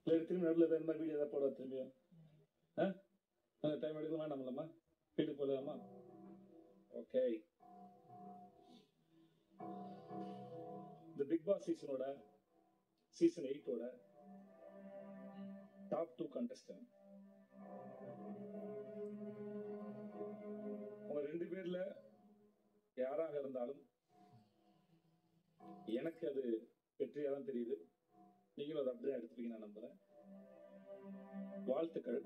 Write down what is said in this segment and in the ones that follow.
இல்லை திரும்பி நடுவில் இந்த மாதிரி வீடியோ ஏதாவது போட திரும்பியும் அந்த டைம் எடுக்க வேண்டாம்லம்மா, வீட்டுக்கு போடலாமா? ஓகே. இந்த பிக் பாஸ் சீசன் 8ஓட டாப் 2 கண்டஸ்டன்ட் உங்க 2 பேர்ல யாராக இருந்தாலும் எனக்கு அது வெற்றியா தான் தெரியுது. நீங்களும் அதை அப்படிதான் எடுத்துப்பீங்க நான் நம்புறேன். வாழ்த்துக்கள்.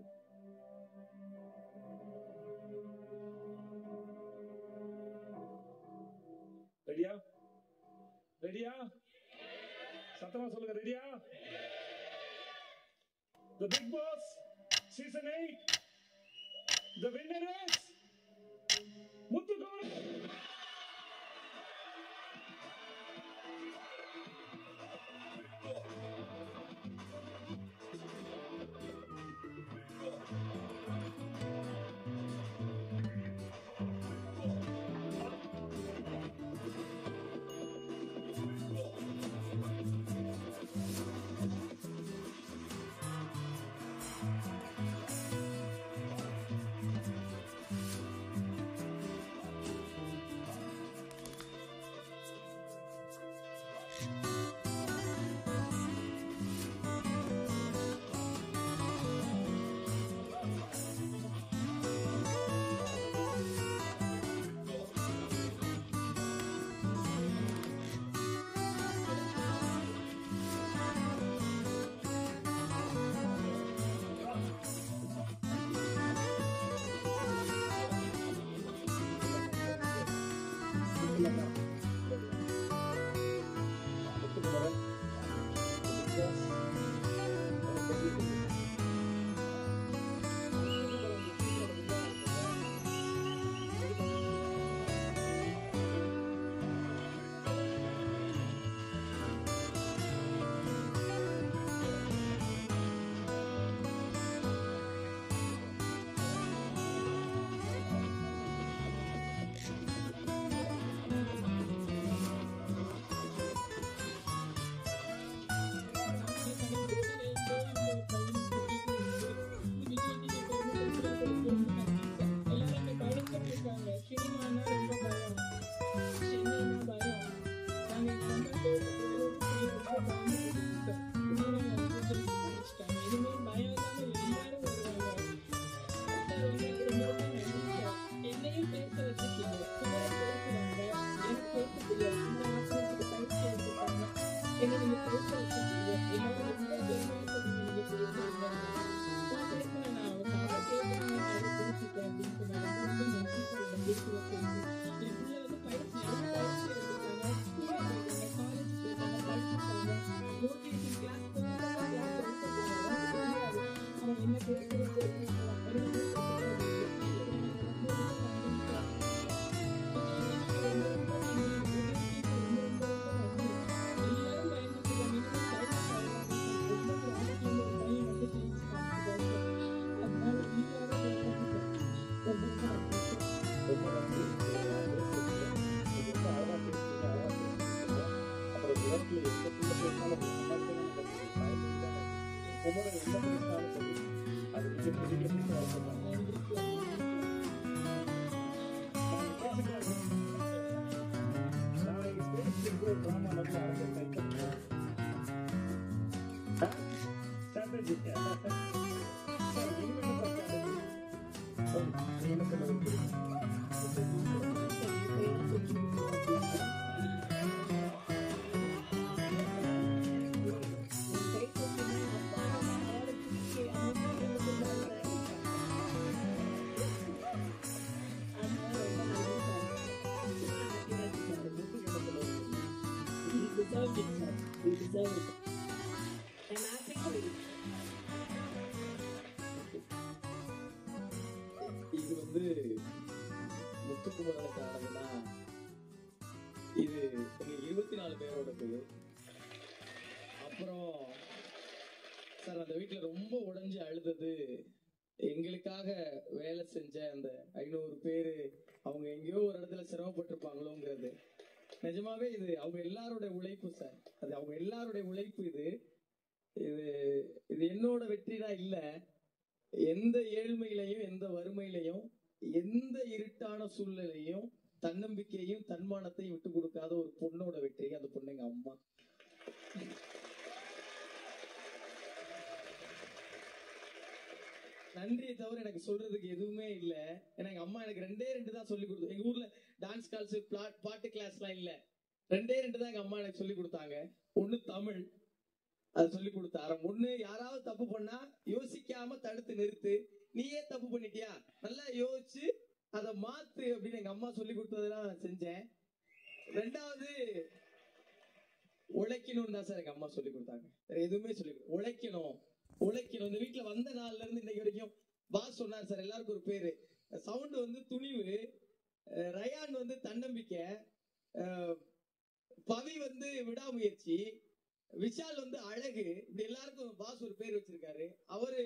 ரெடியா? ரெடியா? சத்தமா சொல்லுங்க. ரெடியா? The Big Boss Season 8, the winner is Muthukumar. இது வந்து முத்துக்குமரனுக்கு ஆனதுன்னா இது 24 பேரோட பேரு. அப்புறம் சார் அந்த வீட்டுல ரொம்ப உடைஞ்சு அழுதது, எங்களுக்காக வேலை செஞ்ச அந்த 500 பேரு அவங்க எங்கேயோ ஒரு இடத்துல சிரமப்பட்டிருப்பாங்களோங்கிறது நிஜமாவே இது அவங்க எல்லாரோட உழைப்பு சார். அது அவங்க எல்லாருடைய உழைப்பு. இது இது இது என்னோட வெற்றி தான் இல்ல, எந்த ஏழ்மையிலையும் எந்த வறுமையிலையும் எந்த இருட்டான சூழ்நிலையும் தன்னம்பிக்கையும் தன்மானத்தையும் விட்டு கொடுக்காத ஒரு பொண்ணோட வெற்றி. அந்த பொண்ணு எங்க அம்மா. நன்றியை தவிர எனக்கு சொல்றதுக்கு எதுவுமே இல்ல. ஏன்னா எங்க அம்மா எனக்கு ரெண்டு தான் சொல்லி கொடுத்து. எங்க ஊர்ல டான்ஸ் கிளாஸ் பாட்டு கிளாஸ்லாம் இல்ல, ரெண்டு தான் எங்க அம்மா எனக்கு சொல்லி கொடுத்தாங்க. ஒண்ணு தமிழ், அது சொல்லி கொடுத்தாரு. ஒண்ணு யாராவது தப்பு பண்ணா யோசிக்காம தடுத்து நிறுத்து, நீயே தப்பு பண்ணிட்டியா நல்லா யோசிச்சு அதை மாத்து அப்படின்னு எங்க அம்மா சொல்லி கொடுத்ததெல்லாம் நான் செஞ்சேன். ரெண்டாவது உழைக்கணும்னு தான் சார் எங்க அம்மா சொல்லி கொடுத்தாங்க. வேற எதுவுமே சொல்லி உழைக்கணும் உழைக்கணும். இந்த வீட்டுல வந்த நாள்ல இருந்து இன்னைக்கு வரைக்கும் பாஸ் சொன்னார் சார், எல்லாருக்கும் ஒரு பேரு. சவுண்ட் வந்து துணிவு, ரயான் வந்து தன்னம்பிக்கை, பவி வந்து விடாமுயற்சி, விஷால் வந்து அழகு. இப்படி எல்லாருக்கும் பாஸ் ஒரு பேர் வச்சிருக்காரு. அவரு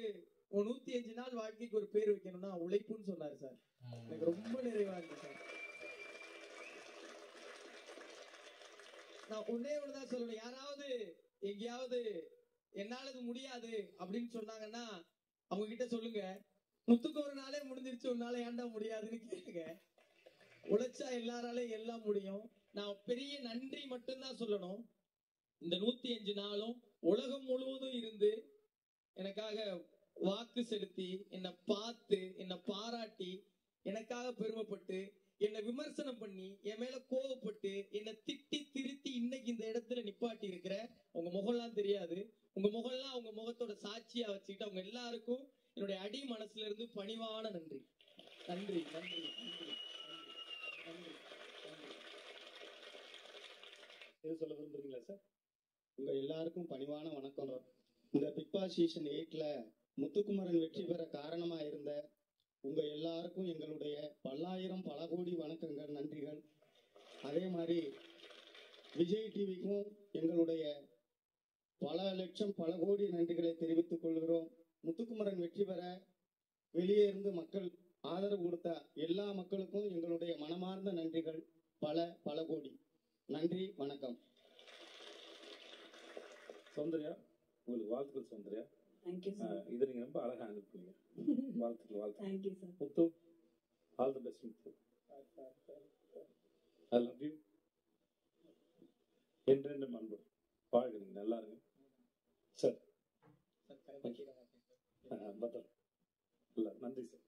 105 நாள் வாழ்க்கைக்கு ஒரு பேர் வைக்கணும்னா உழைப்புன்னு சொன்னாரு சார். எனக்கு ரொம்ப நிறைவா இருக்கு சார். நான் ஒன்னே ஒண்ணுதான் சொல்லணும், யாராவது எங்கேயாவது என்னால இது முடியாது அப்படின்னு சொன்னாங்கன்னா அவங்க கிட்ட சொல்லுங்க, முத்துக்கு ஒரு நாளே முடிஞ்சிருச்சு, ஒரு நாளே ஏன்டா முடியாதுன்னு கேளுங்க. உழைச்சா எல்லாராலையும் எல்லாம் முடியும். நான் பெரிய நன்றி மட்டும்தான் சொல்லணும். இந்த 105 நாளும் உலகம் முழுவதும் இருந்து எனக்காக வாக்கு செலுத்தி, என்னை பார்த்து, என்னை பாராட்டி, எனக்காக பெருமைப்பட்டு, என்னை விமர்சனம் பண்ணி, என் மேல கோவப்பட்டு, என்னை திட்டி திருத்தி இன்னைக்கு இந்த இடத்துல நிப்பாட்டி இருக்கிற உங்க முகம்லாம் தெரியாது, உங்க முகம்லாம் அவங்க முகத்தோட சாட்சியா வச்சுக்கிட்டு அவங்க எல்லாருக்கும் என்னுடைய அடி மனசுல இருந்து பணிவான நன்றி. நன்றி நன்றி நன்றி நன்றி. எது சொல்ல விரும்புறீங்களா சார்? உங்க எல்லாருக்கும் பணிவான வணக்கம். இந்த பிக் பாஸ் சீசன் 8ல முத்துக்குமரன் வெற்றி பெற காரணமா இருந்த உங்க எல்லாருக்கும் எங்களுடைய பல்லாயிரம் பல கோடி வணக்கங்கள், நன்றிகள். அதே மாதிரி விஜய் டிவிக்கும் எங்களுடைய பல லட்சம் பல கோடி நன்றிகளை தெரிவித்துக் கொள்கிறோம். முத்துக்குமரன் வெற்றி பெற வெளியே இருந்து மக்கள் ஆதரவு கொடுத்த எல்லா மக்களுக்கும் எங்களுடைய மனமார்ந்த நன்றிகள் பல பல கோடி. நன்றி, வணக்கம். சௌந்தர்யா, உங்களுக்கு வாழ்த்துக்கள் சௌந்தர்யா. Thank you, sir. இதை நீங்க ரொம்ப அழகா ஹேண்டில் பண்ணீங்க. வாழ்த்துக்கள் வாழ்த்துக்கள். Thank you, sir. Muthu, all the best Muthu. I love you. என்றென்றும் அன்பு வாழ்க, நீங்க நல்லா இருங்க சார். பத்திரம் இல்ல, நன்றி சார்,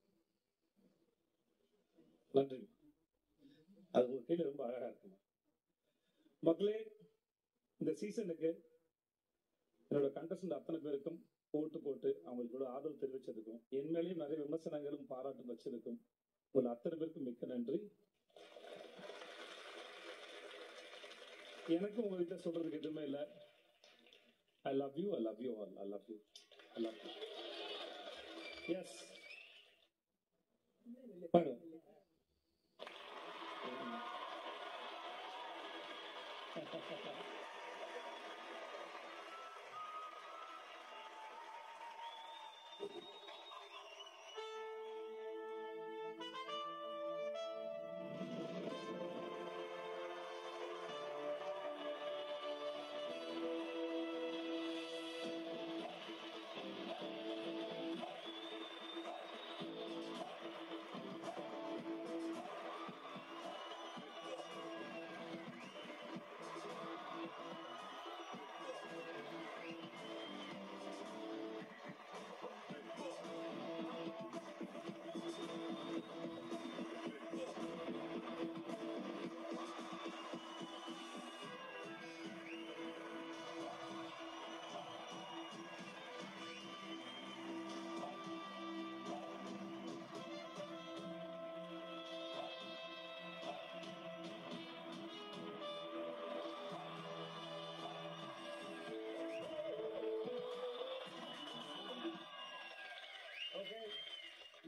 நன்றி. அது உங்க கீழே ரொம்ப அழகா இருக்குங்க. மக்களே, இந்த சீசனுக்கு என்னோட கண்டஸ்டன்ட் அத்தனை பேருக்கும் போட்டு அவங்களுக்கு ஆதரவு தெரிவிச்சதுக்கும், என் மேலேயும் நிறைய விமர்சனங்களும் பாராட்டும் வச்சதுக்கும் உங்கள் அத்தனை பேருக்கும் மிக்க நன்றி. எனக்கும் உங்ககிட்ட சொல்றதுக்கு எதுவுமே இல்லை. I love you, I love you all, I love you, I love you. Yes, பாருங்க.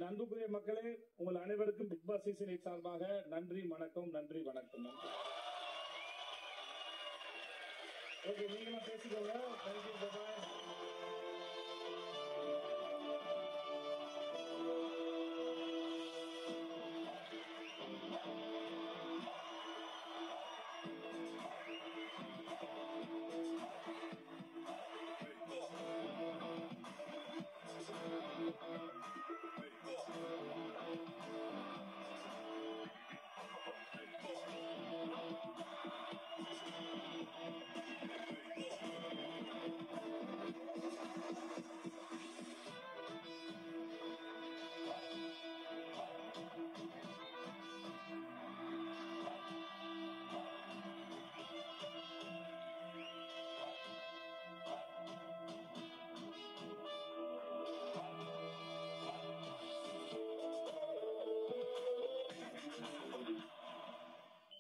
அன்புக்குரிய மக்களே, உங்கள் அனைவருக்கும் பிக் பாஸ் சீசன் 8 சார்பாக நன்றி, வணக்கம், நன்றி, வணக்கம். ஓகே, நீங்களும் பேசிக்கோங்க. Thank you, bye.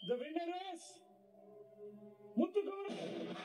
The winner is Muthukumaran.